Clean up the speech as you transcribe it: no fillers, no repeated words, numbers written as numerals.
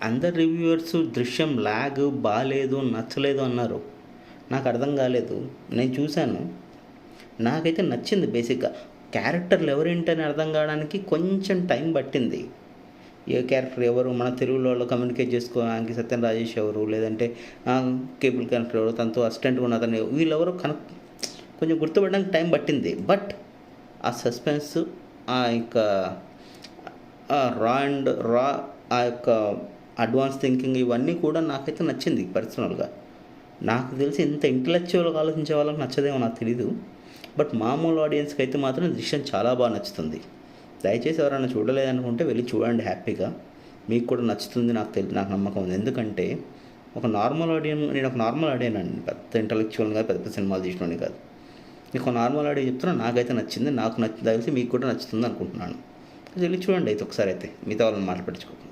అందరు రివ్యూవర్స్ దృశ్యం లాగ్ బాలేదు, నచ్చలేదు అన్నారు. నాకు అర్థం కాలేదు. నేను చూశాను. నాకైతే నచ్చింది బేసిక్‌గా. క్యారెక్టర్లు ఎవరేంటని అర్థం కావడానికి కొంచెం టైం పట్టింది. ఏ క్యారెక్టర్ ఎవరు, మన తెలుగులో వాళ్ళు కమ్యూనికేట్ చేసుకోవడానికి సత్యన్ రాజేష్ ఎవరు, లేదంటే కేబుల్ క్యారెక్టర్ ఎవరు, తనతో అసిస్టెంట్‌గా ఉన్న అతను వీళ్ళెవరో కొంచెం గుర్తుపడడానికి టైం పట్టింది. బట్ ఆ సస్పెన్స్, ఆ యొక్క రా ఆ యొక్క అడ్వాన్స్ థింకింగ్ ఇవన్నీ కూడా నాకైతే నచ్చింది పర్సనల్‌గా. నాకు తెలిసి ఇంత ఇంటలెక్చువల్‌గా ఆలోచించే వాళ్ళకి నచ్చదేమో నాకు తెలీదు. బట్ మామూలు ఆడియన్స్‌కి అయితే మాత్రం దృశ్యం చాలా బాగా నచ్చుతుంది. దయచేసి ఎవరైనా చూడలేదనుకుంటే వెళ్ళి చూడండి హ్యాపీగా. మీకు కూడా నచ్చుతుంది నాకు నమ్మకం ఉంది. ఎందుకంటే నేను ఒక నార్మల్ ఆడియన్ అండి. పెద్ద ఇంటలెక్చువల్‌గా పెద్ద పెద్ద సినిమాలు తీసినోడిని కాదు. మీకు నార్మల్ ఆడియో చెప్తున్నా, నాకైతే నచ్చింది. నాకు తెలిసి మీకు కూడా నచ్చుతుంది అనుకుంటున్నాను. వెళ్ళి చూడండి అయితే ఒకసారి అయితే. మిగతా వాళ్ళని మాటలు పట్టించుకోకండి.